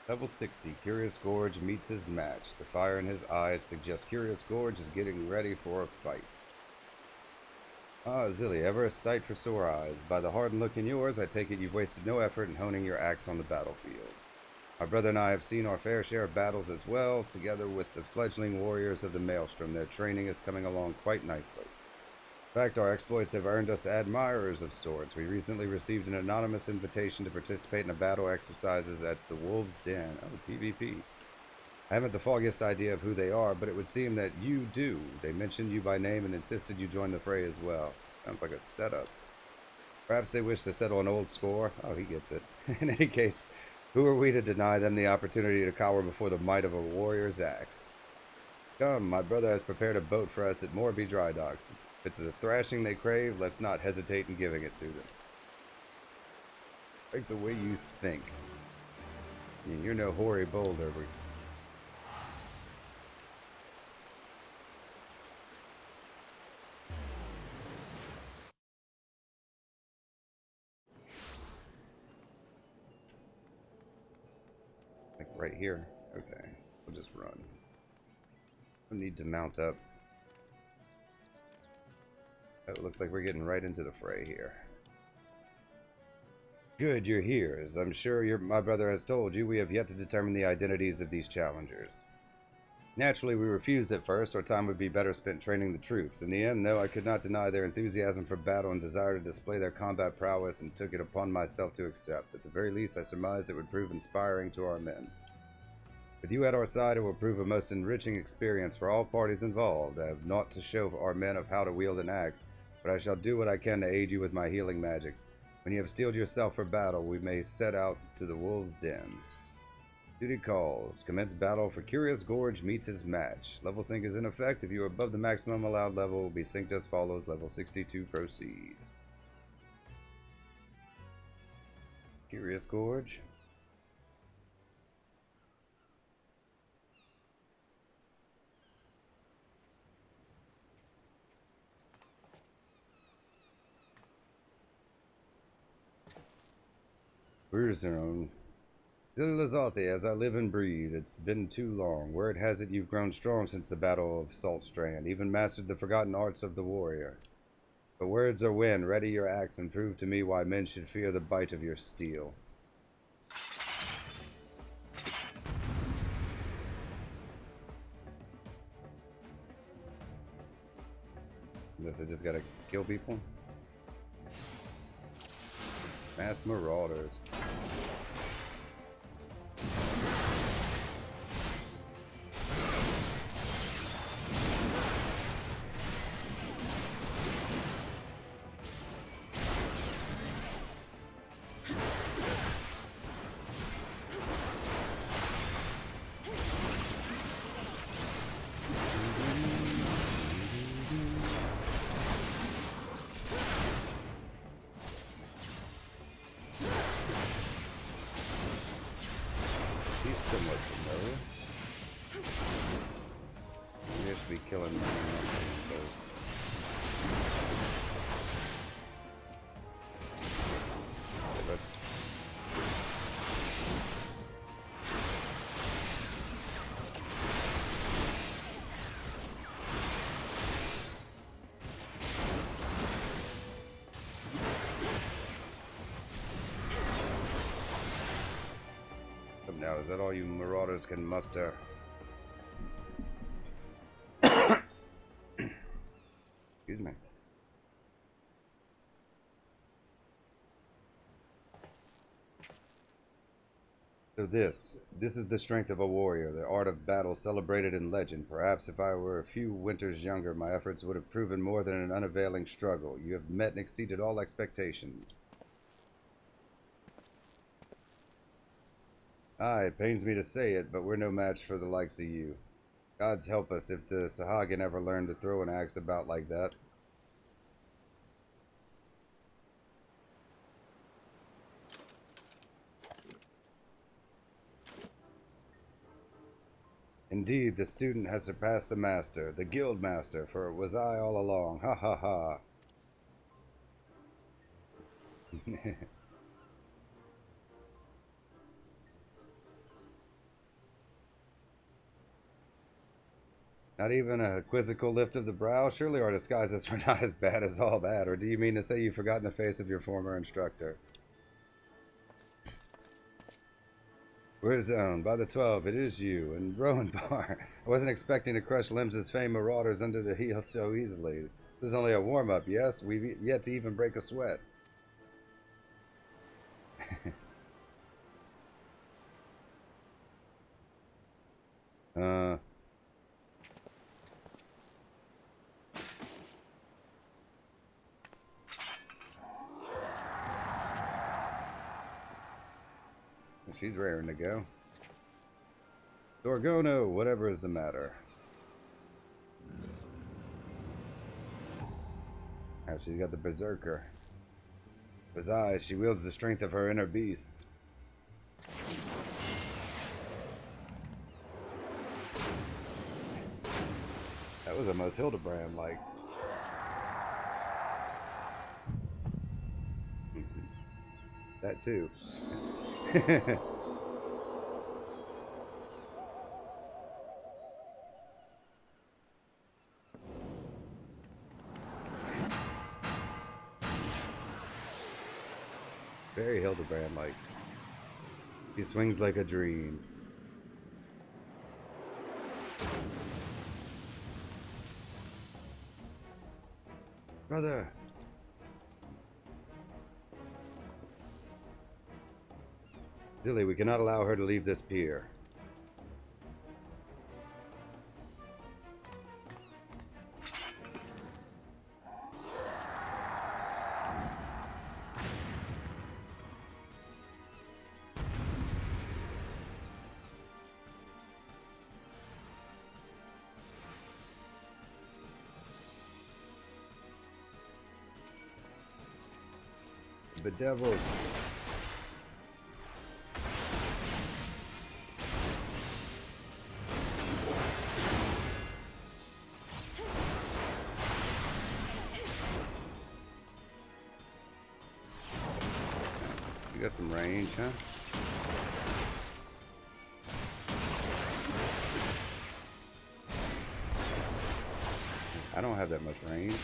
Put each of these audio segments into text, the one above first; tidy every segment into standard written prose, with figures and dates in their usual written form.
Level 60, Curious Gorge meets his match. The fire in his eyes suggests Curious Gorge is getting ready for a fight. Ah, Zilly, ever a sight for sore eyes. By the hardened look in yours, I take it you've wasted no effort in honing your axe on the battlefield. My brother and I have seen our fair share of battles as well, together with the fledgling warriors of the Maelstrom. Their training is coming along quite nicely. In fact, our exploits have earned us admirers of swords. We recently received an anonymous invitation to participate in the battle exercises at the Wolves' Den. Oh, PvP. I haven't the foggiest idea of who they are, but it would seem that you do. They mentioned you by name and insisted you join the fray as well. Sounds like a setup. Perhaps they wish to settle an old score. Oh, he gets it. In any case, who are we to deny them the opportunity to cower before the might of a warrior's axe? Come, my brother has prepared a boat for us at Morby Dry Docks. If it's a thrashing they crave, let's not hesitate in giving it to them. Like the way you think. I mean, you're no hoary boulder. Like right here. Okay, we'll just run. No need to mount up. Oh, it looks like we're getting right into the fray here. Good, you're here. As I'm sure my brother has told you, we have yet to determine the identities of these challengers. Naturally, we refused at first. Our time would be better spent training the troops. In the end, though, I could not deny their enthusiasm for battle and desire to display their combat prowess, and took it upon myself to accept. At the very least, I surmised it would prove inspiring to our men. With you at our side, it will prove a most enriching experience for all parties involved. I have naught to show our men of how to wield an axe, but I shall do what I can to aid you with my healing magics. When you have steeled yourself for battle, we may set out to the Wolves' Den. Duty calls. Commence battle for Curious Gorge meets his match. Level sync is in effect. If you are above the maximum allowed level, will be synced as follows. Level 62, proceed. Curious Gorge. Zone. Zilazathe, as I live and breathe, it's been too long. Word has it you've grown strong since the Battle of Saltstrand, even mastered the forgotten arts of the warrior. But words are wind. Ready your axe and prove to me why men should fear the bite of your steel. Guess I just gotta kill people. Masked Marauders. He's somewhat familiar. We have to be killing them. Now, is that all you marauders can muster? Excuse me. So this is the strength of a warrior, the art of battle celebrated in legend. Perhaps if I were a few winters younger, my efforts would have proven more than an unavailing struggle. You have met and exceeded all expectations. Aye, it pains me to say it, but we're no match for the likes of you. Gods help us if the Sahagin ever learned to throw an axe about like that. Indeed, the student has surpassed the master, the guild master, for it was I all along. Ha ha ha. Not even a quizzical lift of the brow? Surely our disguises were not as bad as all that. Or do you mean to say you've forgotten the face of your former instructor? We're zoned. By the 12, it is you. And Rowan Bar. I wasn't expecting to crush Lim's famed marauders under the heel so easily. This was only a warm-up, yes? We've yet to even break a sweat. She's raring to go. Dorgono, whatever is the matter. Now she's got the berserker. Besides, she wields the strength of her inner beast. That was almost Hildebrand-like. That too. Very Hildebrand-like. He swings like a dream. Brother! Dilly, we cannot allow her to leave this pier. Bedeviled. You got some range, huh? I don't have that much range.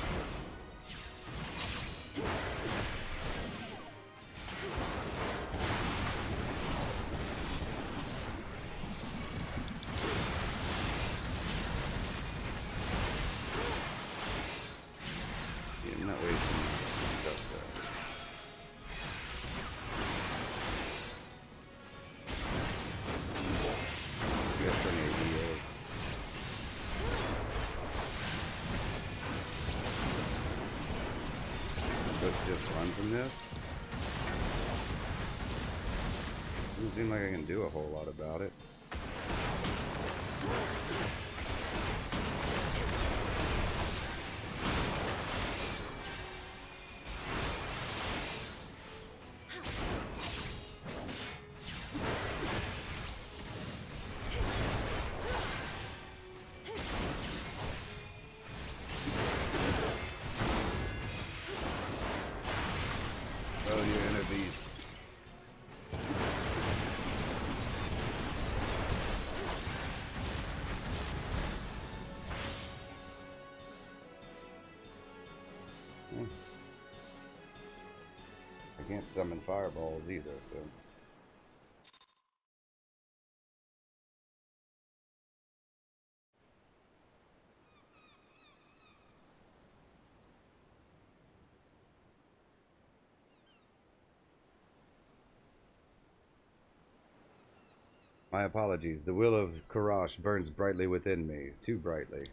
Yeah, I'm not wasting stuff though. You got plenty of heals. Let's just run from this. Doesn't seem like I can do a whole lot about it. Oh, your inner beast. I can't summon fireballs either, so. My apologies. The will of Karash burns brightly within me. Too brightly.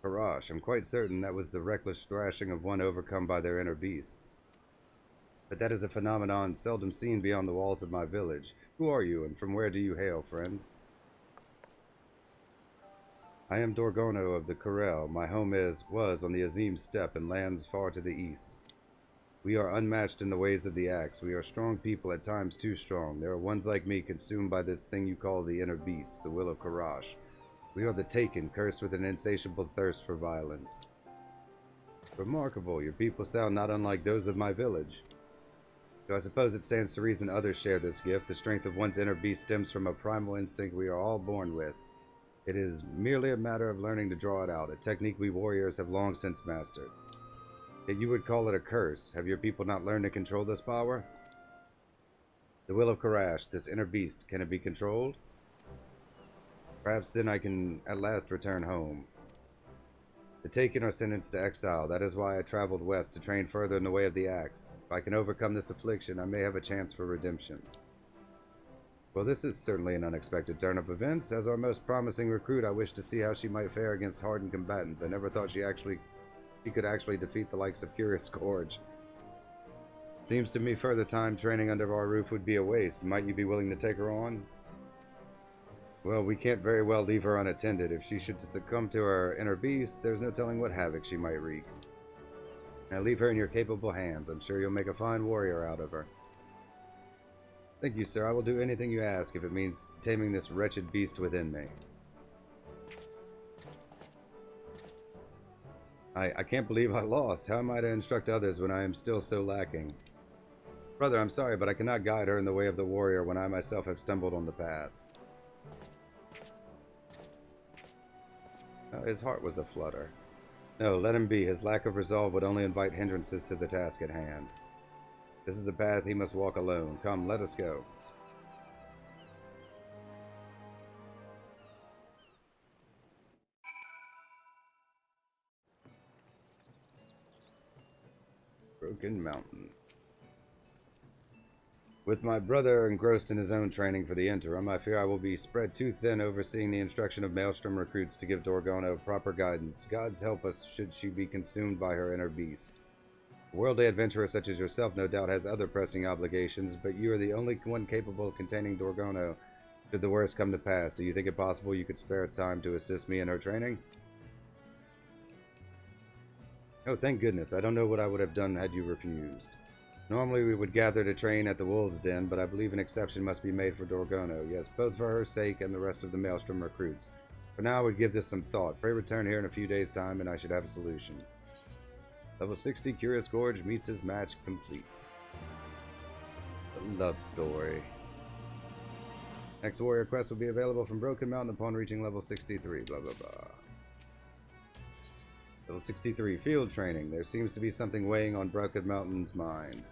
Karash, I'm quite certain that was the reckless thrashing of one overcome by their inner beast. But that is a phenomenon seldom seen beyond the walls of my village. Who are you, and from where do you hail, friend? I am Dorgono of the Corel. My home was on the Azim steppe and lands far to the east. We are unmatched in the ways of the axe. We are strong people, at times too strong. There are ones like me consumed by this thing you call the inner beast, the will of Karash. We are the Taken, cursed with an insatiable thirst for violence. Remarkable. Your people sound not unlike those of my village. So I suppose it stands to reason others share this gift. The strength of one's inner beast stems from a primal instinct we are all born with. It is merely a matter of learning to draw it out, a technique we warriors have long since mastered. Yet you would call it a curse. Have your people not learned to control this power? The will of Karash, this inner beast, can it be controlled? Perhaps then I can at last return home. The taken are sentenced to exile. That is why I traveled west to train further in the way of the axe. If I can overcome this affliction, I may have a chance for redemption. Well, this is certainly an unexpected turn of events. As our most promising recruit, I wish to see how she might fare against hardened combatants. I never thought she could actually defeat the likes of Curious Gorge. Seems to me further time training under our roof would be a waste. Might you be willing to take her on? Well, we can't very well leave her unattended. If she should succumb to her inner beast, there's no telling what havoc she might wreak. Now leave her in your capable hands. I'm sure you'll make a fine warrior out of her. Thank you, sir. I will do anything you ask if it means taming this wretched beast within me. I can't believe I lost. How am I to instruct others when I am still so lacking? Brother, I'm sorry, but I cannot guide her in the way of the warrior when I myself have stumbled on the path. His heart was aflutter. No, let him be. His lack of resolve would only invite hindrances to the task at hand. This is a path he must walk alone. Come, let us go. Broken Mountain. With my brother engrossed in his own training for the interim, I fear I will be spread too thin overseeing the instruction of Maelstrom recruits to give Dorgono proper guidance. Gods help us should she be consumed by her inner beast. A worldly adventurer such as yourself no doubt has other pressing obligations, but you are the only one capable of containing Dorgono should the worst come to pass. Do you think it possible you could spare time to assist me in her training? Oh, thank goodness. I don't know what I would have done had you refused. Normally we would gather to train at the Wolves' Den, but I believe an exception must be made for Dorgono. Yes, both for her sake and the rest of the Maelstrom recruits. For now I would give this some thought. Pray return here in a few days' time and I should have a solution. Level 60 Curious Gorge meets his match complete. A love story. Next warrior quest will be available from Broken Mountain upon reaching level 63. Blah blah blah. Level 63 Field Training. There seems to be something weighing on Broken Mountain's mind.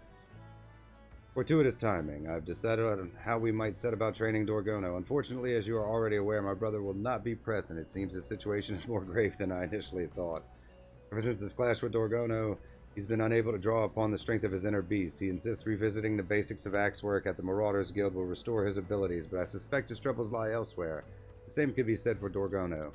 Fortuitous timing. I've decided on how we might set about training Dorgono. Unfortunately, as you are already aware, my brother will not be present. It seems his situation is more grave than I initially thought. Ever since this clash with Dorgono, he's been unable to draw upon the strength of his inner beast. He insists revisiting the basics of axe work at the Marauders Guild will restore his abilities, but I suspect his troubles lie elsewhere. The same could be said for Dorgono.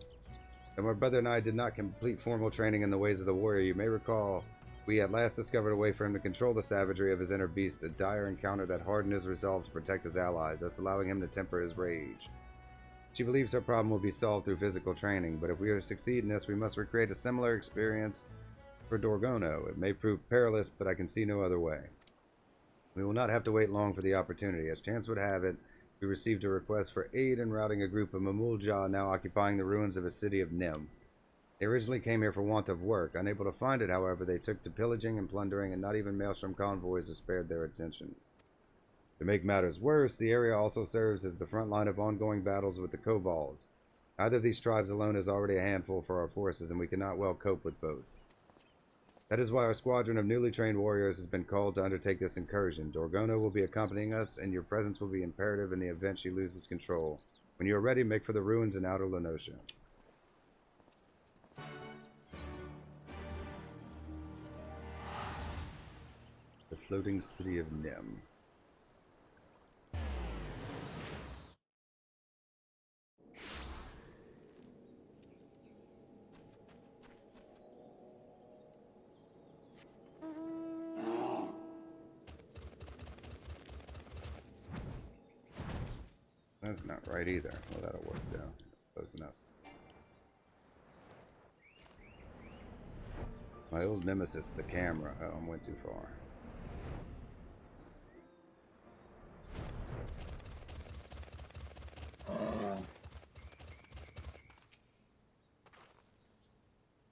Though my brother and I did not complete formal training in the ways of the warrior, you may recall we at last discovered a way for him to control the savagery of his inner beast, a dire encounter that hardened his resolve to protect his allies, thus allowing him to temper his rage. She believes her problem will be solved through physical training, but if we are to succeed in this, we must recreate a similar experience for Dorgono. It may prove perilous, but I can see no other way. We will not have to wait long for the opportunity. As chance would have it, we received a request for aid in routing a group of Mamulja now occupying the ruins of a city of Nim. They originally came here for want of work. Unable to find it, however, they took to pillaging and plundering, and not even Maelstrom convoys have spared their attention. To make matters worse, the area also serves as the front line of ongoing battles with the Kobolds. Either of these tribes alone is already a handful for our forces, and we cannot well cope with both. That is why our squadron of newly trained warriors has been called to undertake this incursion. Dorgono will be accompanying us, and your presence will be imperative in the event she loses control. When you are ready, make for the ruins in Outer Lenosha. The floating city of Nim. That's not right either. Well, that'll work though. Close enough. My old nemesis, the camera. Oh, I went too far.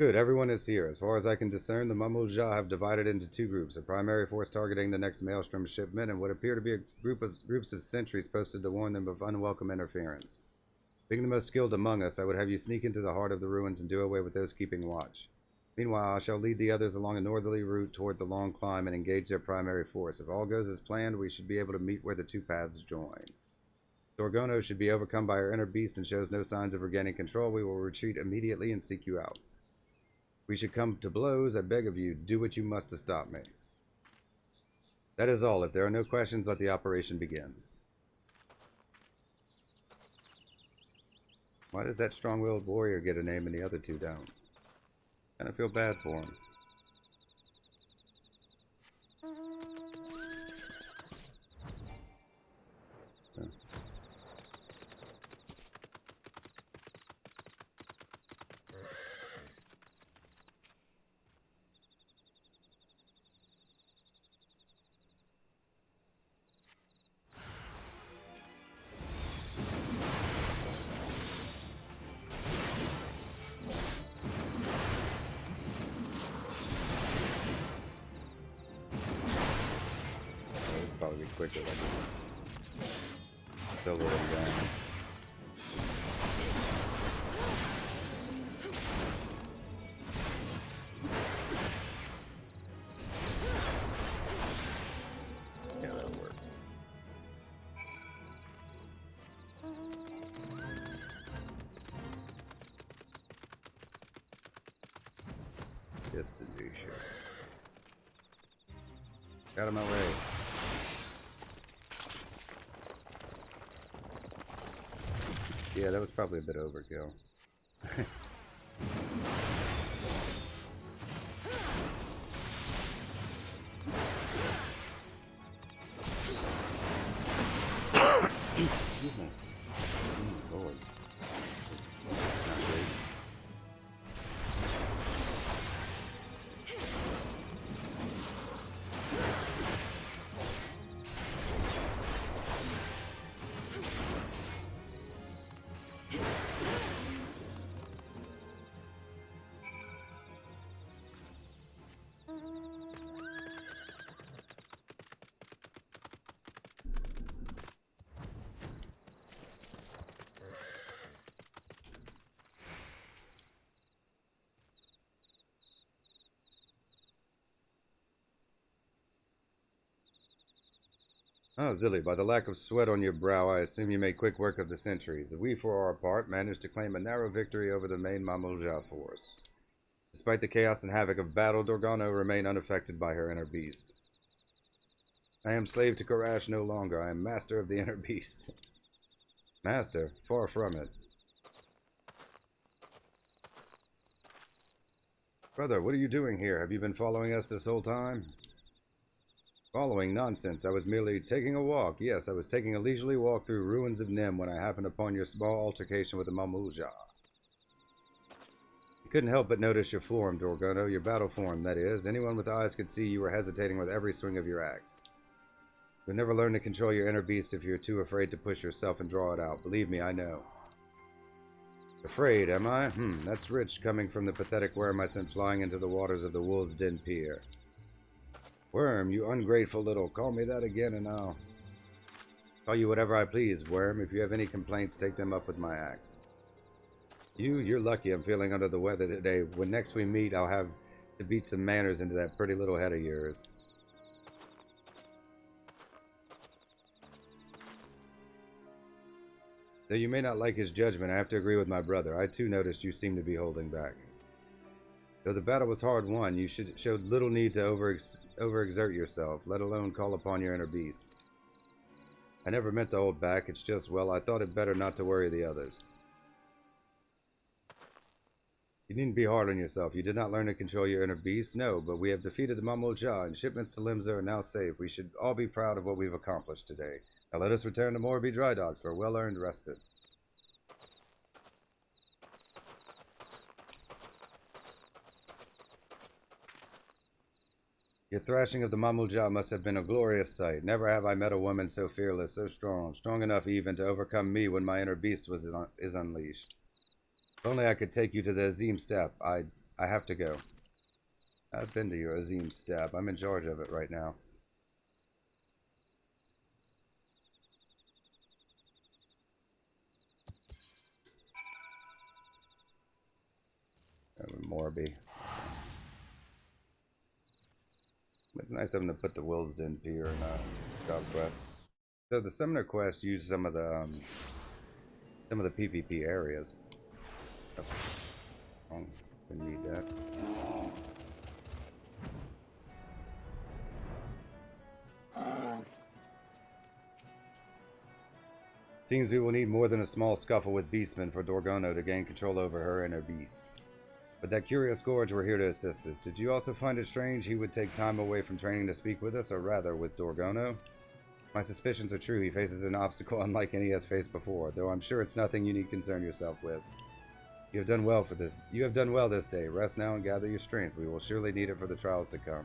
Good, everyone is here. As far as I can discern, the Mamulja have divided into two groups, a primary force targeting the next Maelstrom shipment, and what appear to be groups of sentries posted to warn them of unwelcome interference. Being the most skilled among us, I would have you sneak into the heart of the ruins and do away with those keeping watch. Meanwhile, I shall lead the others along a northerly route toward the long climb and engage their primary force. If all goes as planned, we should be able to meet where the two paths join. Dorgono should be overcome by her inner beast and shows no signs of regaining control. We will retreat immediately and seek you out. We should come to blows. I beg of you, do what you must to stop me. That is all. If there are no questions, let the operation begin. Why does that strong-willed warrior get a name and the other two don't? Kind of feel bad for him. Yeah. Probably be quicker like this. Solo him down. Yeah, that'll work. Destination. Got him my way. Yeah, that was probably a bit overkill. Excuse me. Oh, Lord. Not great. Oh, Zilly, by the lack of sweat on your brow, I assume you made quick work of the sentries. We, for our part, managed to claim a narrow victory over the main Mamulja force. Despite the chaos and havoc of battle, Dorgano remained unaffected by her inner beast. I am slave to Karash no longer. I am master of the inner beast. Master? Far from it. Brother, what are you doing here? Have you been following us this whole time? Following nonsense. I was merely taking a walk. Yes, I was taking a leisurely walk through ruins of Nim when I happened upon your small altercation with the Mamulja. You couldn't help but notice your form, Dorgono, your battle form, that is. Anyone with eyes could see you were hesitating with every swing of your axe. You'll never learn to control your inner beast if you're too afraid to push yourself and draw it out. Believe me, I know. Afraid, am I? That's rich, coming from the pathetic worm I sent flying into the waters of the Wolves' Den Pier. Worm, you ungrateful little. Call me that again and I'll call you whatever I please, Worm. If you have any complaints, take them up with my axe. You're lucky I'm feeling under the weather today. When next we meet, I'll have to beat some manners into that pretty little head of yours. Though you may not like his judgment, I have to agree with my brother. I too noticed you seem to be holding back. Though the battle was hard won, you showed little need to overexert yourself, let alone call upon your inner beast. I never meant to hold back, it's just, well, I thought it better not to worry the others. You needn't be hard on yourself. You did not learn to control your inner beast, no, but we have defeated the Mamulja, and shipments to Limsa are now safe. We should all be proud of what we've accomplished today. Now let us return to Morby Dry Docks for a well-earned respite. Your thrashing of the Mamulja must have been a glorious sight. Never have I met a woman so fearless, so strong enough even to overcome me when my inner beast is unleashed. If only I could take you to the Azim Steppe. I have to go. I've been to your Azim Steppe. I'm in charge of it right now. Morby. It's nice of them to put the wolves in here in job quest. So the summoner quest used some of the PvP areas. Oh, didn't need that. Seems we will need more than a small scuffle with Beastmen for Dorgono to gain control over her and her beast. But that curious Gorge were here to assist us. Did you also find it strange he would take time away from training to speak with us, or rather, with Dorgono? My suspicions are true. He faces an obstacle unlike any he has faced before, though I'm sure it's nothing you need to concern yourself with. You have done well for this. You have done well this day. Rest now and gather your strength. We will surely need it for the trials to come.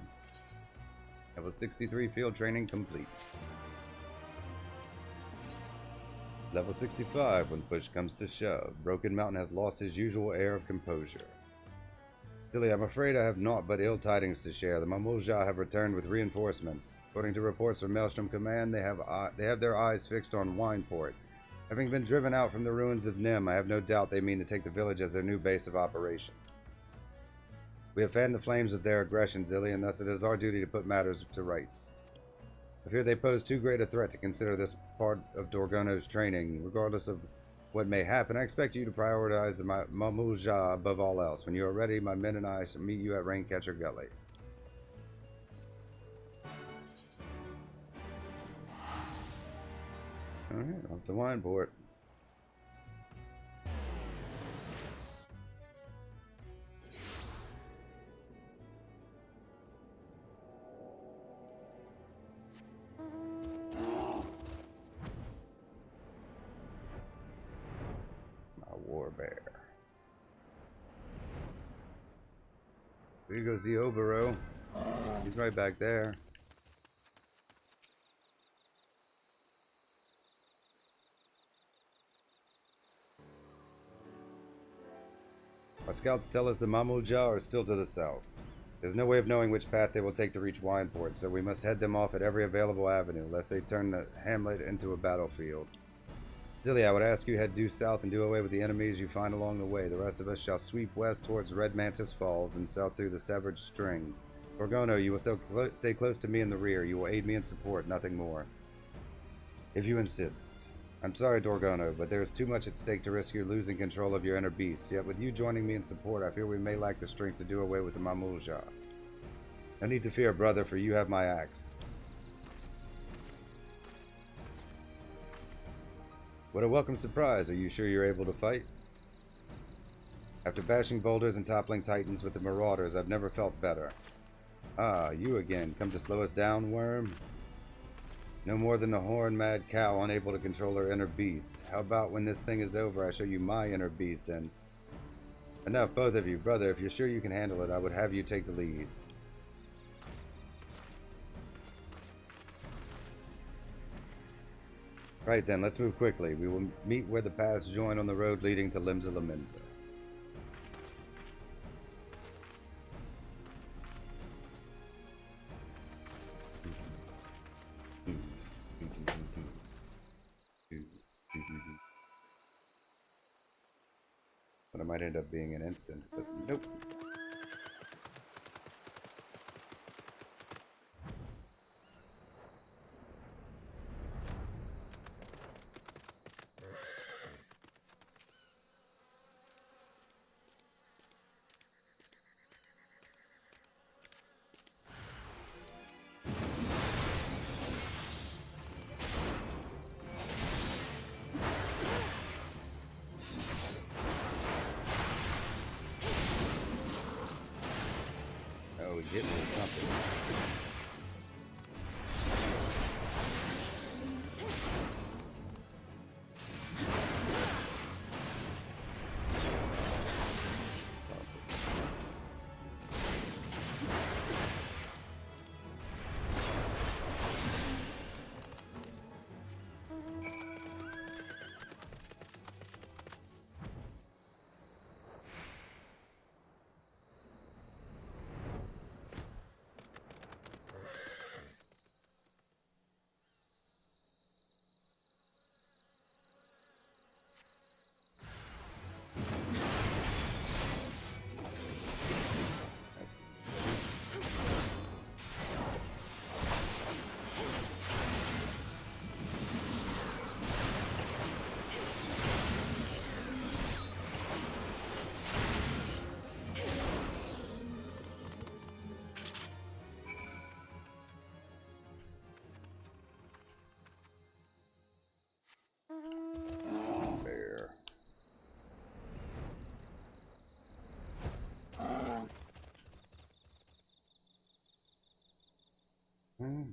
Level 63 field training complete. Level 65 when push comes to shove. Broken Mountain has lost his usual air of composure. Silly, I'm afraid I have naught but ill tidings to share. The Mamulja have returned with reinforcements. According to reports from Maelstrom Command, they have their eyes fixed on Wineport. Having been driven out from the ruins of Nim, I have no doubt they mean to take the village as their new base of operations. We have fanned the flames of their aggression, Zilly, and thus it is our duty to put matters to rights. I fear they pose too great a threat to consider this part of Dorgono's training. Regardless of what may happen, I expect you to prioritize the Mamulja above all else. When you are ready, my men and I shall meet you at Raincatcher Gully. Alright, off to Wineport. Bear. We go see Obero. He's right back there. Our scouts tell us the Mamulja are still to the south. There's no way of knowing which path they will take to reach Wineport, so we must head them off at every available avenue, lest they turn the hamlet into a battlefield. Zilly, I would ask you head due south and do away with the enemies you find along the way. The rest of us shall sweep west towards Red Mantis Falls and south through the Severed String. Dorgono, you will still stay close to me in the rear. You will aid me in support, nothing more. If you insist. I'm sorry, Dorgono, but there is too much at stake to risk your losing control of your inner beast. Yet with you joining me in support, I fear we may lack the strength to do away with the Mamulja. No need to fear, brother, for you have my axe. What a welcome surprise. Are you sure you're able to fight? After bashing boulders and toppling titans with the marauders, I've never felt better. Ah, you again. Come to slow us down, worm? No more than a horn-mad cow unable to control her inner beast. How about when this thing is over, I show you my inner beast and... Enough, both of you. Brother, if you're sure you can handle it, I would have you take the lead. Right then, let's move quickly. We will meet where the paths join on the road leading to Limsa Laminza. But it might end up being an instance, but nope. Hit me with something.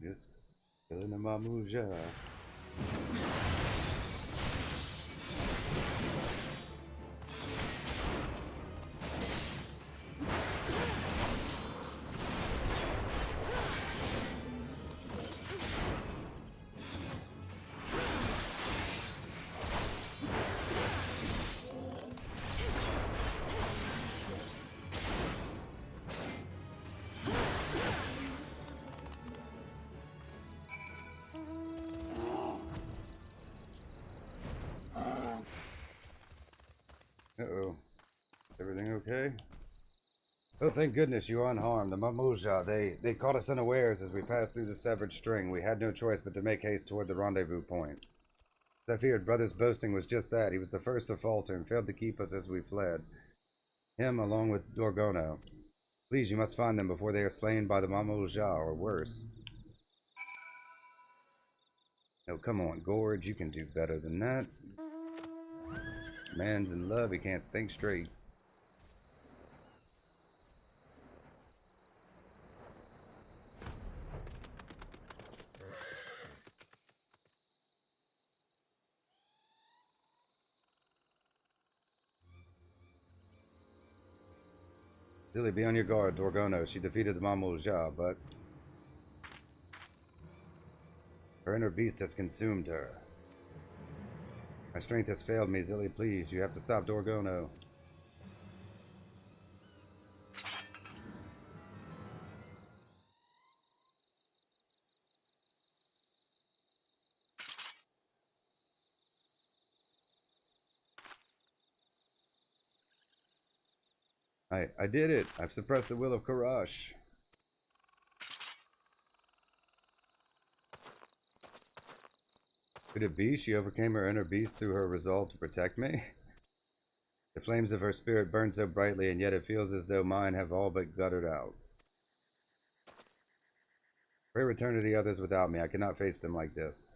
Just killing the Mamuja. Uh-oh. Is everything okay? Oh, thank goodness you are unharmed. The Mamuja, they caught us unawares as we passed through the severed string. We had no choice but to make haste toward the rendezvous point. As I feared, Brother's boasting was just that. He was the first to falter and failed to keep us as we fled. Him, along with Dorgono. Please, you must find them before they are slain by the Mamuja, or worse. No, come on, Gorge, you can do better than that. Man's in love, he can't think straight. Dilly, be on your guard, Dorgono. She defeated the Mamuja, but her inner beast has consumed her. My strength has failed me, Zilly. Please, you have to stop Dorgono. I did it. I've suppressed the will of Karash. Could it be she overcame her inner beast through her resolve to protect me? The flames of her spirit burn so brightly, and yet it feels as though mine have all but guttered out. Pray return to the others without me. I cannot face them like this.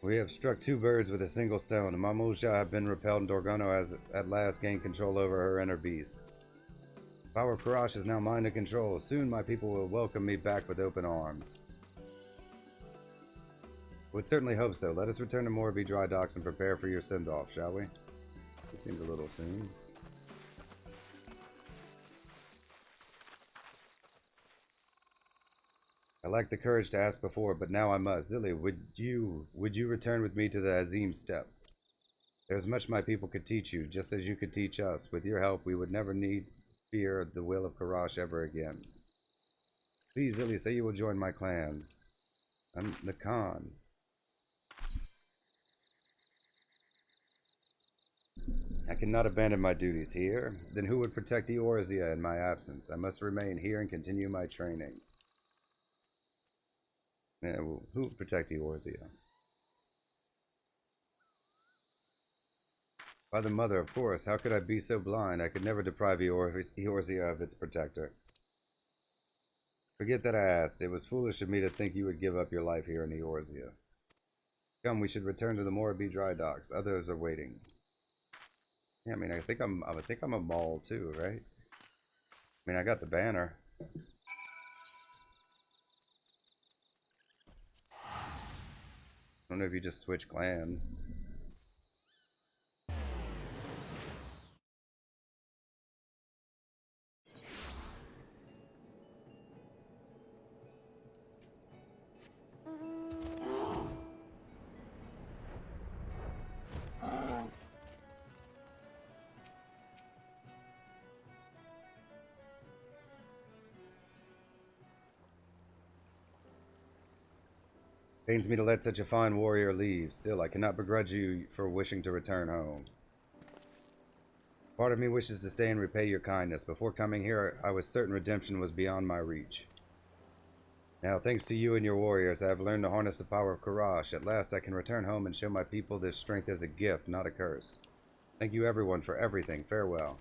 We have struck two birds with a single stone. The Mamuja have been repelled, and Dorgono has at last gained control over her inner beast. The power of Karash is now mine to control. Soon my people will welcome me back with open arms. Would certainly hope so. Let us return to Morbi Dry Docks and prepare for your send-off, shall we? It seems a little soon. I lacked the courage to ask before, but now I must. Zilly, would you return with me to the Azim Steppe? There is much my people could teach you, just as you could teach us. With your help, we would never need fear the will of Karash ever again. Please, Zilly, say you will join my clan. I'm the Khan. I cannot abandon my duties here. Then who would protect Eorzea in my absence? I must remain here and continue my training. Yeah, well, who would protect Eorzea? By the mother, of course. How could I be so blind? I could never deprive Eorzea of its protector. Forget that I asked. It was foolish of me to think you would give up your life here in Eorzea. Come, we should return to the Morbi Dry Docks. Others are waiting. Yeah, I mean, I think I'm a mall too, right? I mean, I got the banner. I don't know if you just switch clans. Pains me to let such a fine warrior leave. Still, I cannot begrudge you for wishing to return home. Part of me wishes to stay and repay your kindness. Before coming here, I was certain redemption was beyond my reach. Now, thanks to you and your warriors, I have learned to harness the power of Karash. At last, I can return home and show my people this strength as a gift, not a curse. Thank you, everyone, for everything. Farewell.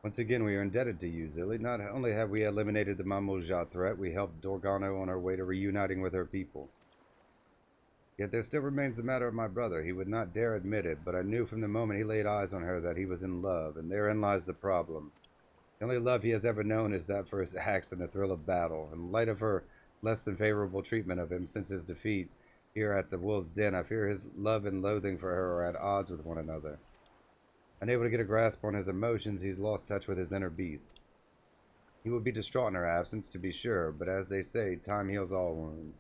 Once again, we are indebted to you, Zilly. Not only have we eliminated the Mamulja threat, we helped Dorgano on her way to reuniting with her people. Yet there still remains the matter of my brother. He would not dare admit it, but I knew from the moment he laid eyes on her that he was in love, and therein lies the problem. The only love he has ever known is that for his axe and the thrill of battle. In light of her less than favorable treatment of him since his defeat here at the Wolf's Den, I fear his love and loathing for her are at odds with one another. Unable to get a grasp on his emotions, he's lost touch with his inner beast. He will be distraught in her absence, to be sure, but as they say, time heals all wounds.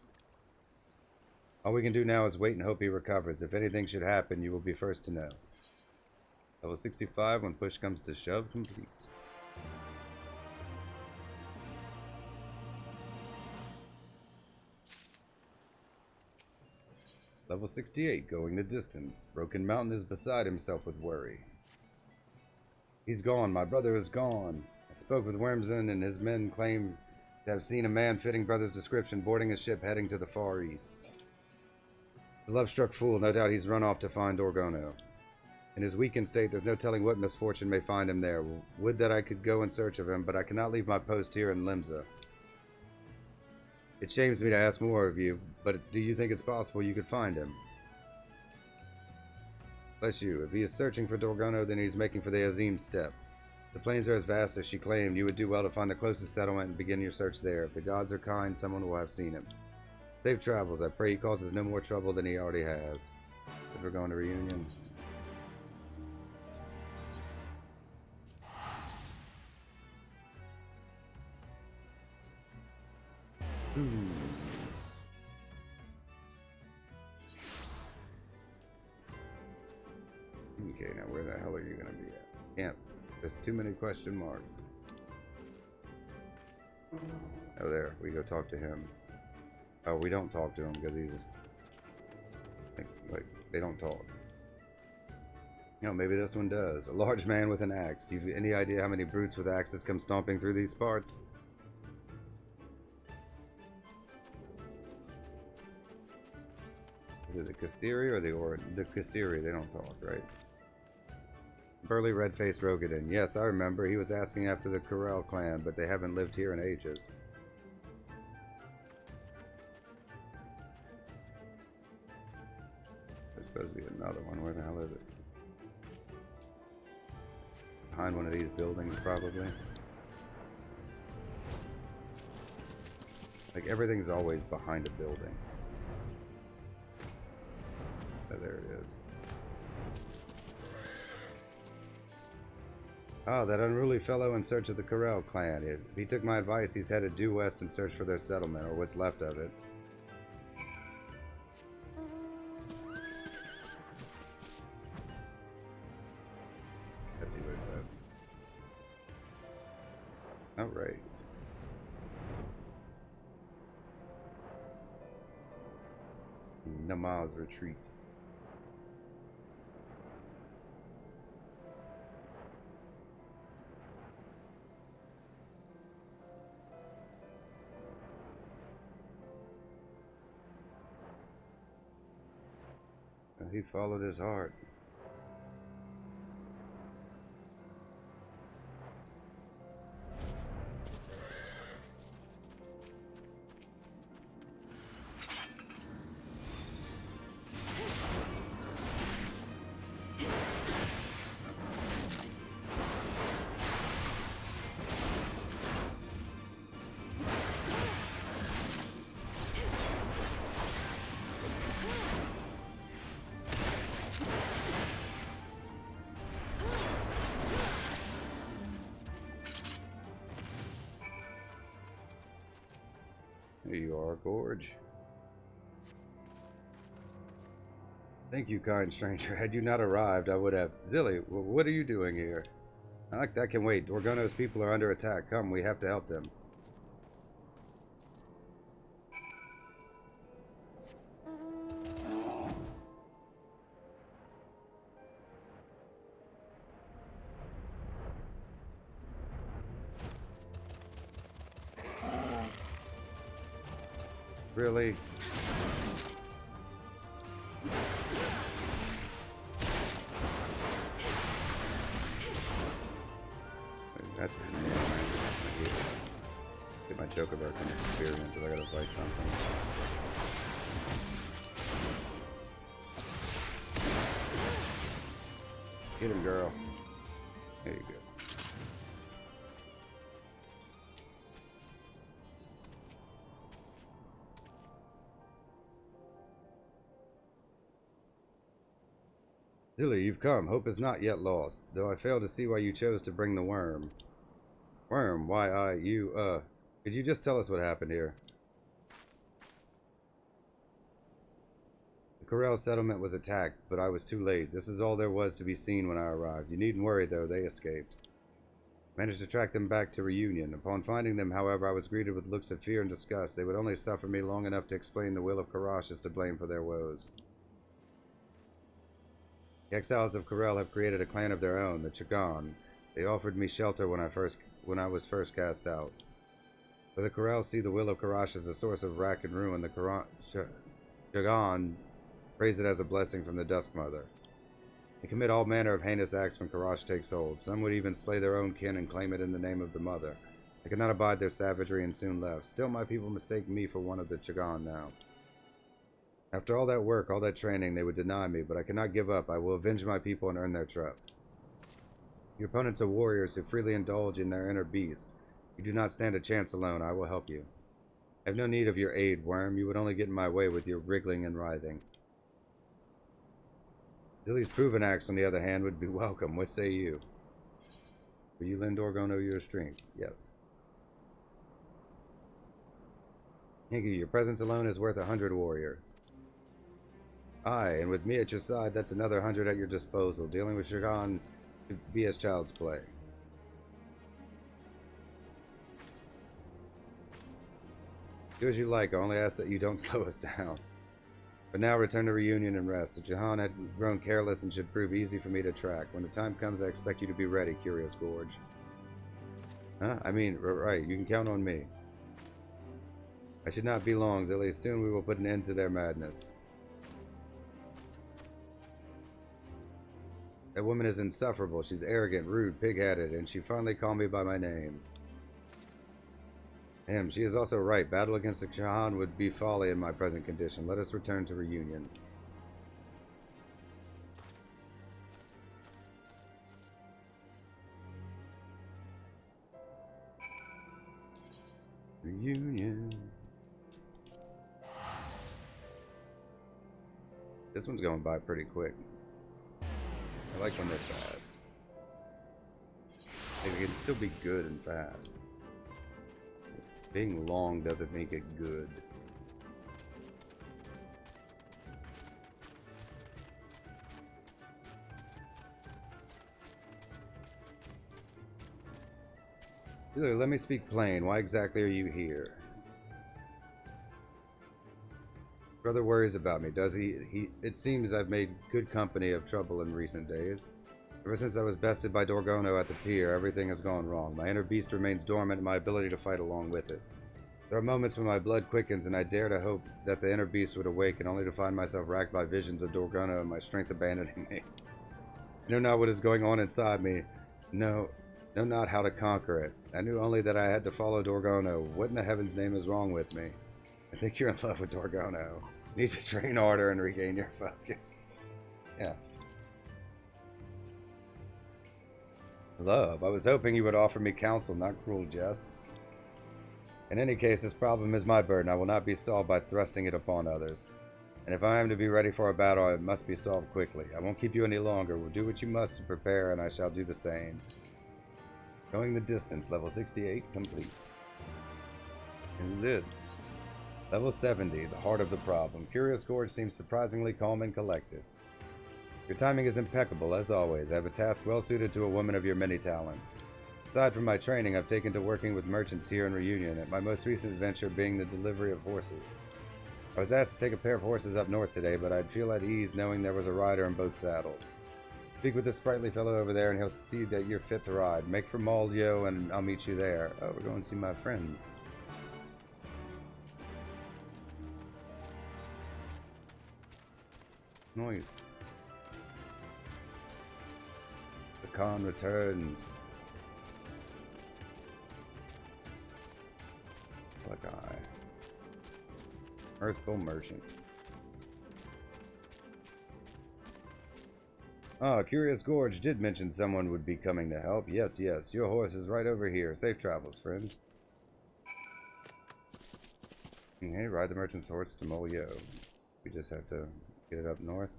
All we can do now is wait and hope he recovers. If anything should happen, you will be first to know. Level 65, when push comes to shove, complete. Level 68, going the distance. Broken Mountain is beside himself with worry. He's gone. My brother is gone. I spoke with Wormson, and his men claim to have seen a man fitting brother's description boarding a ship heading to the Far East. The love-struck fool, no doubt he's run off to find Dorgono. In his weakened state, there's no telling what misfortune may find him there. Would that I could go in search of him, but I cannot leave my post here in Limsa. It shames me to ask more of you, but do you think it's possible you could find him? Bless you. If he is searching for Dorgono, then he's making for the Azim Steppe. The plains are as vast as she claimed. You would do well to find the closest settlement and begin your search there. If the gods are kind, someone will have seen him. Safe travels. I pray he causes no more trouble than he already has. Because we're going to reunion. Okay, now where the hell are you going to be at? Camp. There's too many question marks. Oh, there. We go talk to him. Oh, we don't talk to him because he's... Like, they don't talk. You know, maybe this one does. A large man with an axe. You have any idea how many brutes with axes come stomping through these parts? Is it the Kastiri or the Kastiri? They don't talk, right? Burly, red-faced Rogadin. Yes, I remember. He was asking after the Corel clan, but they haven't lived here in ages. There's supposed to be another one. Where the hell is it? Behind one of these buildings, probably. Like, everything's always behind a building. Oh, there it is. Ah, that unruly fellow in search of the Corel clan. If he took my advice, he's headed due west in search for their settlement, or what's left of it. Let's see what it's at. Alright. Namaz retreat. He followed his heart. Here you are, Gorge. Thank you, kind stranger. Had you not arrived, I would have... Zilly, what are you doing here? That can wait. Dorgono's people are under attack. Come, we have to help them. Really? That's annoying. Get my Chocobo some experience if I gotta fight something. Get him, girl. There you go. Zilly, you've come. Hope is not yet lost, though I fail to see why you chose to bring the worm. Worm? Why, could you just tell us what happened here? The Corel settlement was attacked, but I was too late. This is all there was to be seen when I arrived. You needn't worry, though. They escaped. Managed to track them back to Reunion. Upon finding them, however, I was greeted with looks of fear and disgust. They would only suffer me long enough to explain the will of Karash is to blame for their woes. The exiles of Corel have created a clan of their own, the Chagan. They offered me shelter when I was first cast out. For the Corel see the will of Karash as a source of wrack and ruin, the Chagan praise it as a blessing from the Dusk Mother. They commit all manner of heinous acts when Karash takes hold. Some would even slay their own kin and claim it in the name of the Mother. I could not abide their savagery and soon left. Still, my people mistake me for one of the Chagan now. After all that work, all that training, they would deny me, but I cannot give up. I will avenge my people and earn their trust. Your opponents are warriors who freely indulge in their inner beast. You do not stand a chance alone. I will help you. I have no need of your aid, Worm. You would only get in my way with your wriggling and writhing. Zilly's proven acts, on the other hand, would be welcome. What say you? Will you lend Dorgono your strength? Yes. Thank you. Your presence alone is worth 100 warriors. Aye, and with me at your side, that's another 100 at your disposal. Dealing with Shagan to be as child's play. Do as you like. I only ask that you don't slow us down. But now return to Reunion and rest. The Jahan had grown careless and should prove easy for me to track. When the time comes, I expect you to be ready, Curious Gorge. Huh? I mean, right, you can count on me. I should not be long, Zilly. Soon we will put an end to their madness. That woman is insufferable. She's arrogant, rude, pig-headed, and she finally called me by my name. Damn, she is also right. Battle against the Jahan would be folly in my present condition. Let us return to Reunion. Reunion. This one's going by pretty quick. I like when they're fast. It can still be good and fast. Being long doesn't make it good. Let me speak plain. Why exactly are you here? Brother worries about me, does he? It seems I've made good company of trouble in recent days. Ever since I was bested by Dorgono at the pier, everything has gone wrong. My inner beast remains dormant and my ability to fight along with it. There are moments when my blood quickens and I dare to hope that the inner beast would awaken, only to find myself racked by visions of Dorgono and my strength abandoning me. I know not what is going on inside me. Know not how to conquer it. I knew only that I had to follow Dorgono. What in the heaven's name is wrong with me? I think you're in love with Dorgono. Need to train harder and regain your focus. Yeah. Love. I was hoping you would offer me counsel, not cruel jest. In any case, this problem is my burden. I will not be solved by thrusting it upon others. And if I am to be ready for a battle, it must be solved quickly. I won't keep you any longer. We'll do what you must to prepare, and I shall do the same. Going the distance, level 68, complete. And lit. Level 70, the heart of the problem. Curious Gorge seems surprisingly calm and collected. Your timing is impeccable, as always. I have a task well suited to a woman of your many talents. Aside from my training, I've taken to working with merchants here in Reunion, at my most recent venture being the delivery of horses. I was asked to take a pair of horses up north today, but I'd feel at ease knowing there was a rider in both saddles. Speak with this sprightly fellow over there and he'll see that you're fit to ride. Make for Maldio and I'll meet you there. Oh, we're going to see my friends. Nice. The Khan returns. Earthful merchant. Ah, Curious Gorge did mention someone would be coming to help. Yes, yes, your horse is right over here. Safe travels, friends. Hey, ride the merchant's horse to Molio. We just have to get it up north.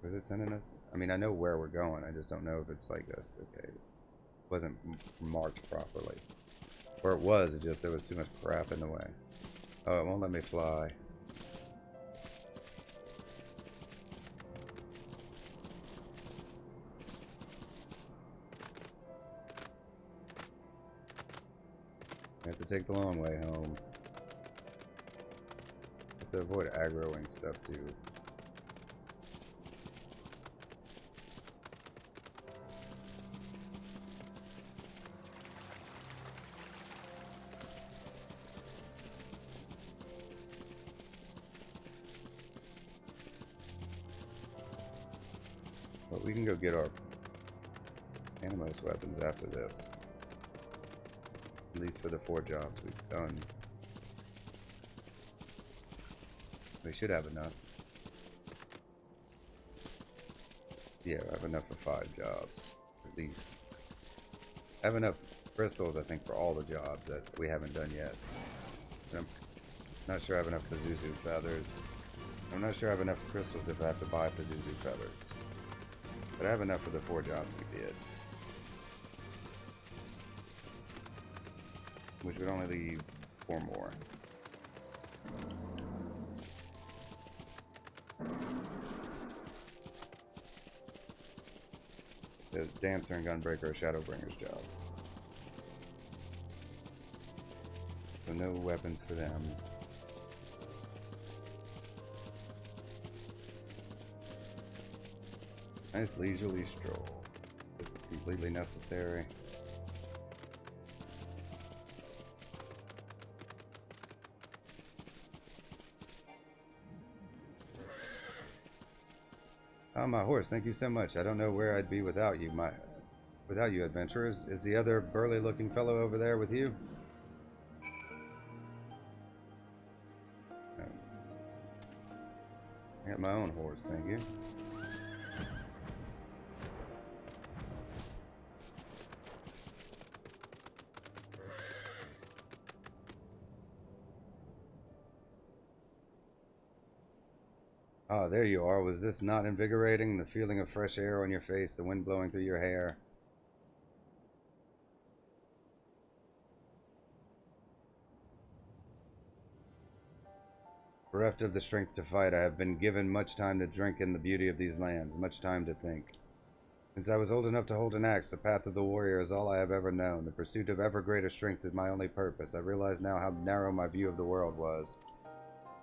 Where's it sending us? I mean, I know where we're going. I just don't know if it's like this. Okay. It wasn't marked properly. Or it was, it just there was too much crap in the way. Oh, it won't let me fly. I have to take the long way home. Have to avoid aggroing stuff too. But we can go get our Animos weapons after this. At least for the 4 jobs we've done. We should have enough. Yeah, I have enough for 5 jobs, at least. I have enough crystals, I think, for all the jobs that we haven't done yet. I'm not sure I have enough Pazuzu feathers. I'm not sure I have enough crystals if I have to buy Pazuzu feathers. But I have enough for the 4 jobs we did. Which would only leave 4 more. There's Dancer and Gunbreaker are Shadowbringer's jobs. So no weapons for them. Nice leisurely stroll. This is completely necessary. Oh, my horse, thank you so much. I don't know where I'd be without you, without you, adventurers. Is the other burly-looking fellow over there with you? I got my own horse, thank you. Ah, there you are. Was this not invigorating? The feeling of fresh air on your face, the wind blowing through your hair. Bereft of the strength to fight, I have been given much time to drink in the beauty of these lands, much time to think. Since I was old enough to hold an axe, the path of the warrior is all I have ever known. The pursuit of ever greater strength is my only purpose. I realize now how narrow my view of the world was.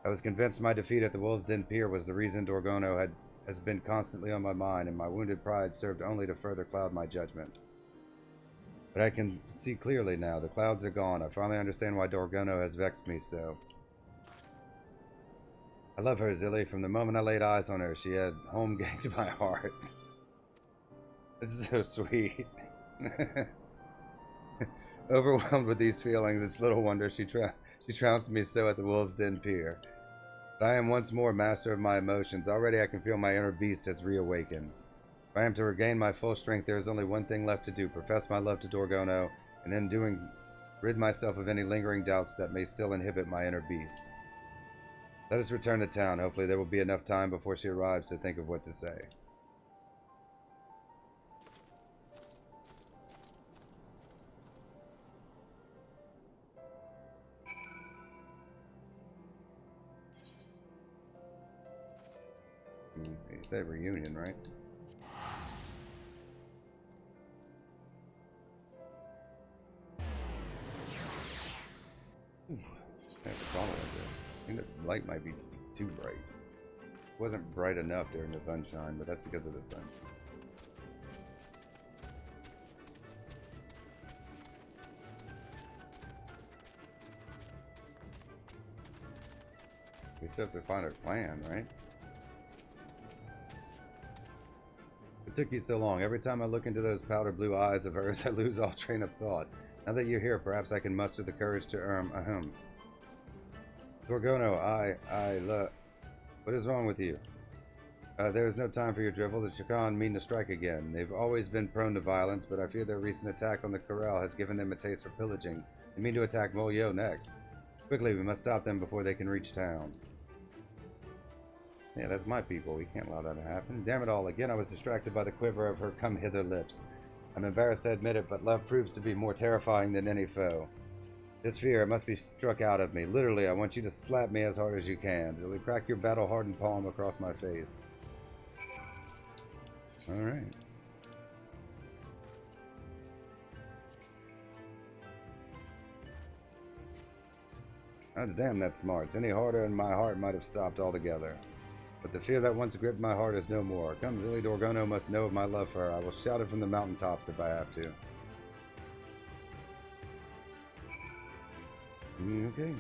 I was convinced my defeat at the Wolves' Den Pier was the reason Dorgono has been constantly on my mind, and my wounded pride served only to further cloud my judgment. But I can see clearly now. The clouds are gone. I finally understand why Dorgono has vexed me so. I love her, Zilly. From the moment I laid eyes on her, she had home-ganked my heart. This is so sweet. Overwhelmed with these feelings, it's little wonder she trounced me so at the Wolves' Den Pier. But I am once more master of my emotions. Already I can feel my inner beast has reawakened. If I am to regain my full strength, there is only one thing left to do: profess my love to Dorgono, and in doing, rid myself of any lingering doubts that may still inhibit my inner beast. Let us return to town. Hopefully there will be enough time before she arrives to think of what to say. You say reunion, right? I have a problem with this. I think the light might be too bright. It wasn't bright enough during the sunshine, but that's because of the sun. We still have to find our plan, right? It took you so long. Every time I look into those powder blue eyes of hers, I lose all train of thought. Now that you're here, perhaps I can muster the courage to, Gorgono, what is wrong with you? There is no time for your drivel. The Shakan mean to strike again. They've always been prone to violence, but I fear their recent attack on the corral has given them a taste for pillaging. They mean to attack Molyo next. Quickly, we must stop them before they can reach town. Yeah, that's my people. We can't allow that to happen. Damn it all. Again, I was distracted by the quiver of her come-hither lips. I'm embarrassed to admit it, but love proves to be more terrifying than any foe. This fear must be struck out of me. Literally, I want you to slap me as hard as you can. Till we crack your battle-hardened palm across my face. Alright. That's damn that smarts. Any harder and my heart might have stopped altogether. But the fear that once gripped my heart is no more. Come, Zilly Dorgono must know of my love for her. I will shout it from the mountaintops if I have to. Okay.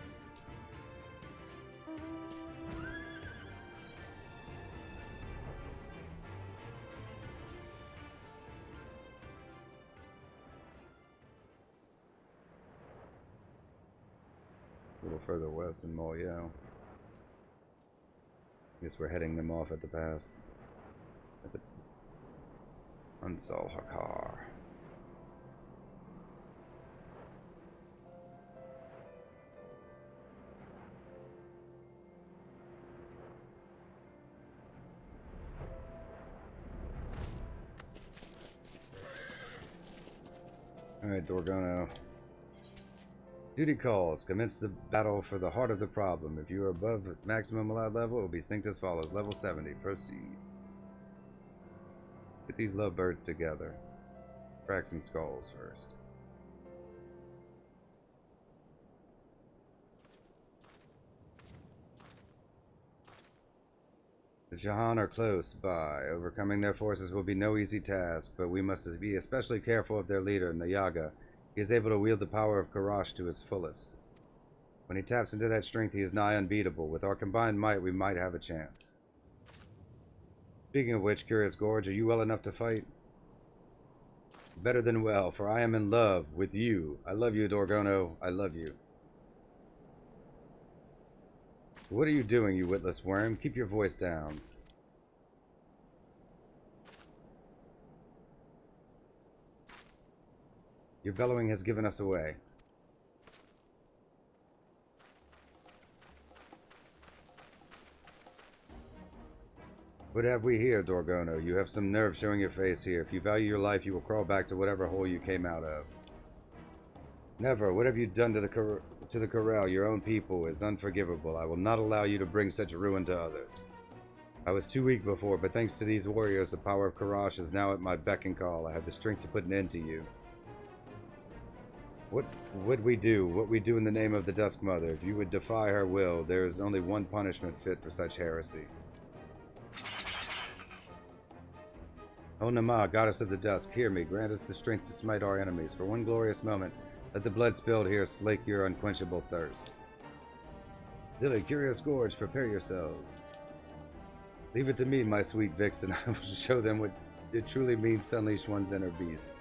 A little further west in Molyo. Guess we're heading them off at the pass. At the Unsal Hakar. Alright, Dorgono. Duty calls. Commence the battle for the heart of the problem. If you are above maximum allowed level, it will be synced as follows. Level 70. Proceed. Get these lovebirds together. Crack some skulls first. The Jahan are close by. Overcoming their forces will be no easy task, but we must be especially careful of their leader, Nayaga. He is able to wield the power of Karash to its fullest. When he taps into that strength, he is nigh unbeatable. With our combined might, we might have a chance. Speaking of which, Curious Gorge, are you well enough to fight? Better than well, for I am in love with you. I love you, Dorgono. I love you. What are you doing, you witless worm? Keep your voice down. Your bellowing has given us away. What have we here, Dorgono? You have some nerve showing your face here. If you value your life, you will crawl back to whatever hole you came out of. Never. What have you done to the corral? Your own people is unforgivable. I will not allow you to bring such ruin to others. I was too weak before, but thanks to these warriors, the power of Karash is now at my beck and call. I have the strength to put an end to you. What would we do? What we do in the name of the Dusk Mother? If you would defy her will, there is only one punishment fit for such heresy. O Nama, goddess of the dusk, hear me. Grant us the strength to smite our enemies. For one glorious moment, let the blood spilled here slake your unquenchable thirst. Zilly, Curious Gorge, prepare yourselves. Leave it to me, my sweet vixen. I will show them what it truly means to unleash one's inner beast.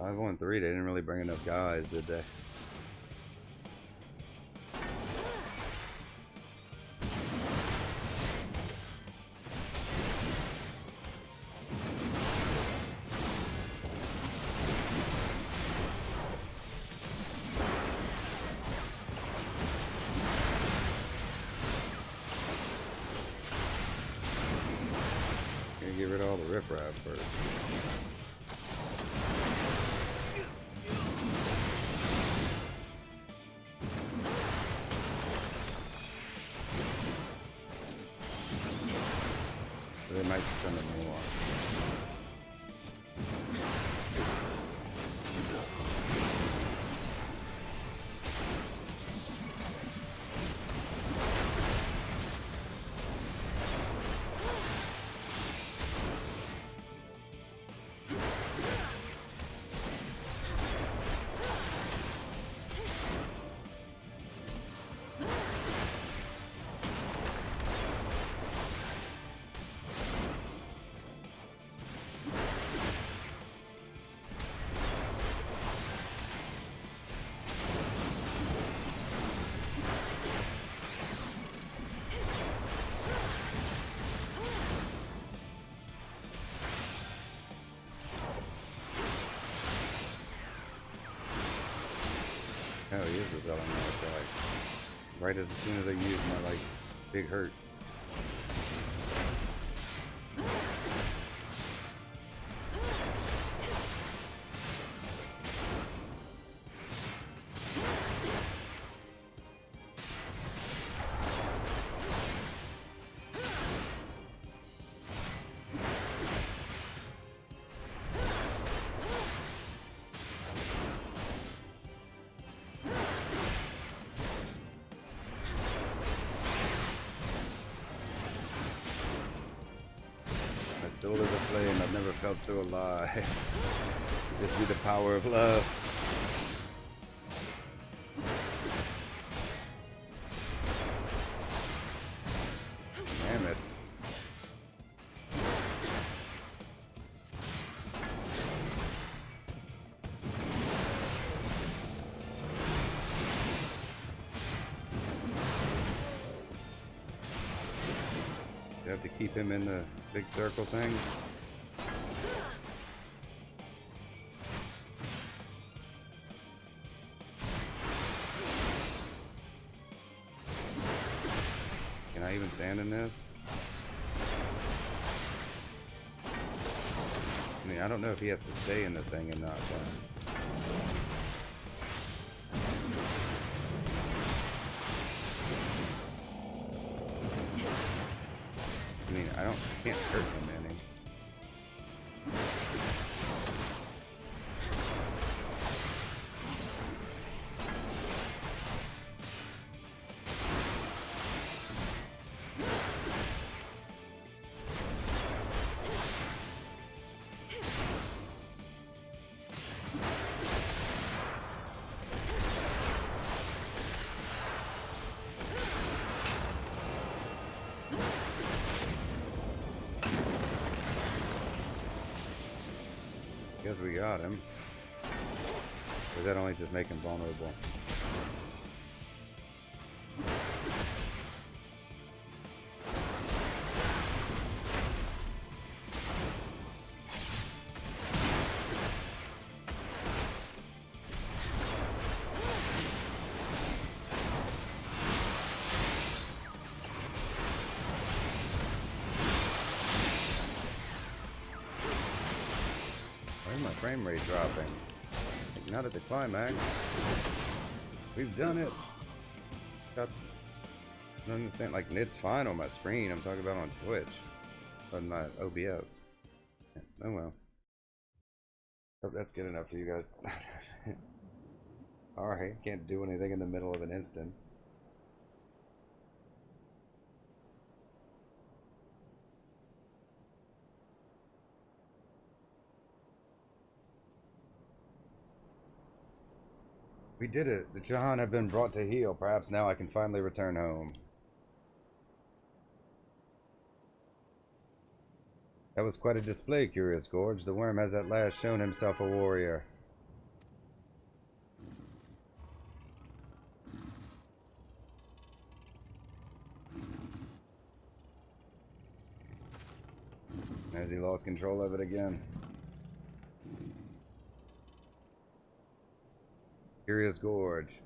I've won 3. They didn't really bring enough guys, did they? Gonna get rid of all the riffraff first. They might send them more. he is repelling my attacks. Right as soon as I use my, like, big hurt. My soul is aflame. I've never felt so alive. This be the power of love. Damn it. You have to keep him in the big circle thing. Can I even stand in this? I mean, I don't know if he has to stay in the thing and not. I mean, I can't hurt him any. Guess we got him. Or does that only just make him vulnerable? Why is my frame rate dropping? Like, not at the climax. We've done it. I don't understand. Like, it's fine on my screen. I'm talking about on Twitch. On my OBS. Yeah, oh well. Hope that's good enough for you guys. Alright, can't do anything in the middle of an instance. We did it. The Jahan have been brought to heel. Perhaps now I can finally return home. That was quite a display, Curious Gorge. The worm has at last shown himself a warrior. Has he lost control of it again? Curious Gorge.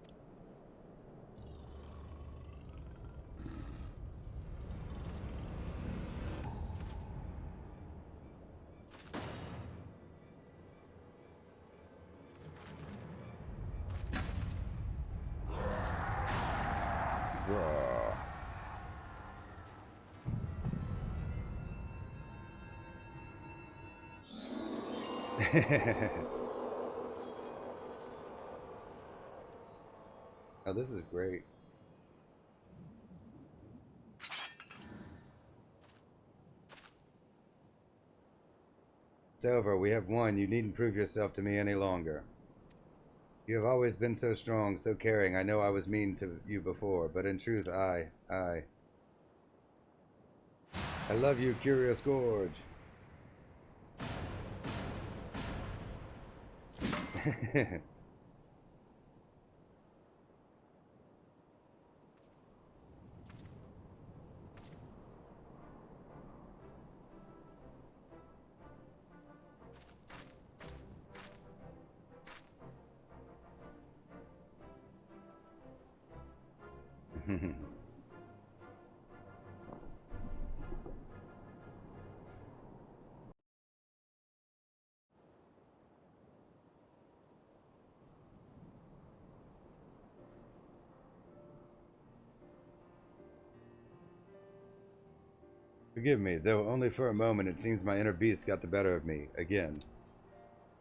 Oh, this is great. It's over. We have won. You needn't prove yourself to me any longer. You have always been so strong, so caring. I know I was mean to you before, but in truth, I love you, Curious Gorge. Forgive me, though only for a moment it seems my inner beast got the better of me, again.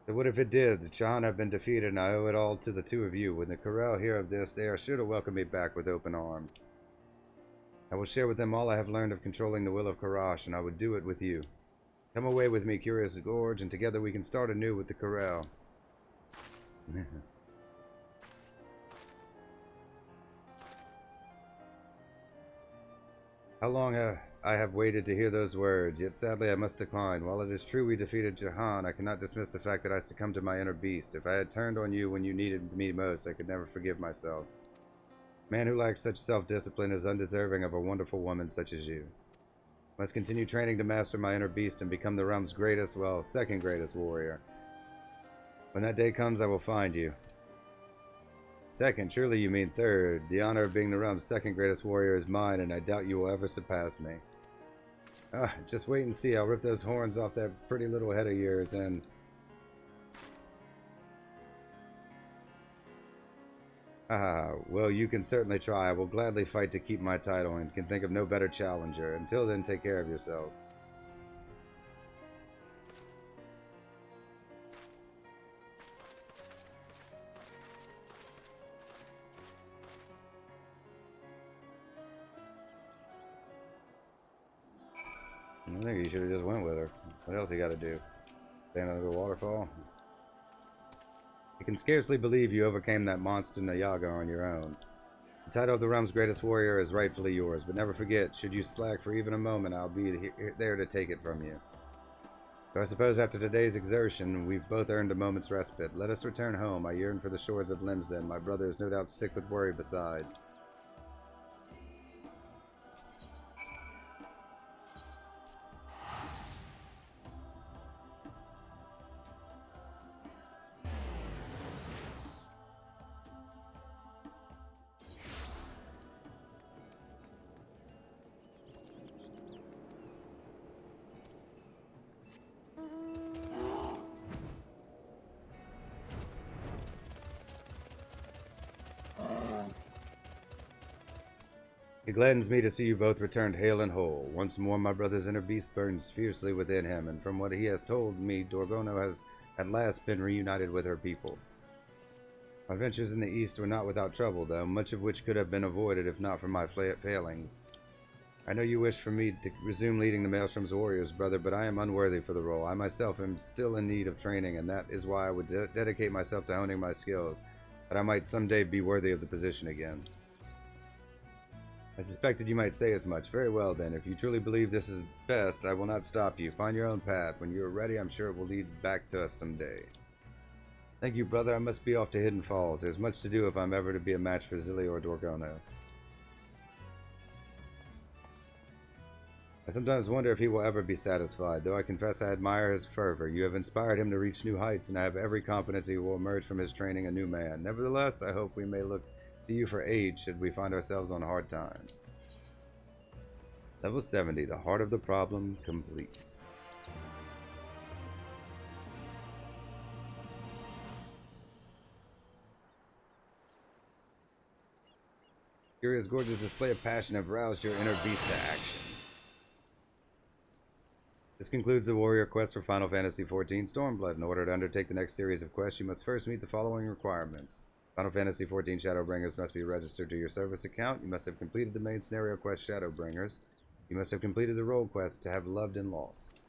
So what if it did? The Chahan have been defeated, and I owe it all to the two of you. When the Corel hear of this, they are sure to welcome me back with open arms. I will share with them all I have learned of controlling the will of Karash, and I would do it with you. Come away with me, Curious Gorge, and together we can start anew with the Corel. How long I have waited to hear those words, yet sadly I must decline. While it is true we defeated Jahan, I cannot dismiss the fact that I succumbed to my inner beast. If I had turned on you when you needed me most, I could never forgive myself. A man who lacks such self-discipline is undeserving of a wonderful woman such as you. I must continue training to master my inner beast and become the realm's greatest, well, second greatest warrior. When that day comes, I will find you. Second, surely you mean third. The honor of being the realm's second greatest warrior is mine, and I doubt you will ever surpass me. Just wait and see. I'll rip those horns off that pretty little head of yours, and... well, you can certainly try. I will gladly fight to keep my title, and can think of no better challenger. Until then, take care of yourself. I think you should have just went with her. What else you got to do? Stand under the waterfall? I can scarcely believe you overcame that monster Nayaga on your own. The title of the realm's greatest warrior is rightfully yours, but never forget, should you slack for even a moment, I'll be there to take it from you. So I suppose after today's exertion, we've both earned a moment's respite. Let us return home. I yearn for the shores of Limsden. My brother is no doubt sick with worry besides. It gladdens me to see you both returned hale and whole. Once more my brother's inner beast burns fiercely within him, and from what he has told me, Dorgono has at last been reunited with her people. My ventures in the east were not without trouble, though, much of which could have been avoided if not for my failings. I know you wish for me to resume leading the Maelstrom's warriors, brother, but I am unworthy for the role. I myself am still in need of training, and that is why I would dedicate myself to honing my skills, that I might someday be worthy of the position again. I suspected you might say as much. Very well, then. If you truly believe this is best, I will not stop you. Find your own path. When you are ready, I'm sure it will lead back to us someday. Thank you, brother. I must be off to Hidden Falls. There's much to do if I'm ever to be a match for Zilly or Dorgono. I sometimes wonder if he will ever be satisfied, though I confess I admire his fervor. You have inspired him to reach new heights, and I have every confidence he will emerge from his training a new man. Nevertheless, I hope we may look to you for aid should we find ourselves on hard times. Level 70, the heart of the problem complete. Curious Gorge's display of passion have roused your inner beast to action. This concludes the warrior quest for Final Fantasy XIV Stormblood. In order to undertake the next series of quests, you must first meet the following requirements. Final Fantasy XIV Shadowbringers must be registered to your service account. You must have completed the main scenario quest Shadowbringers. You must have completed the role quest to have loved and lost.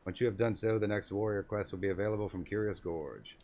Once you have done so, the next warrior quest will be available from Curious Gorge.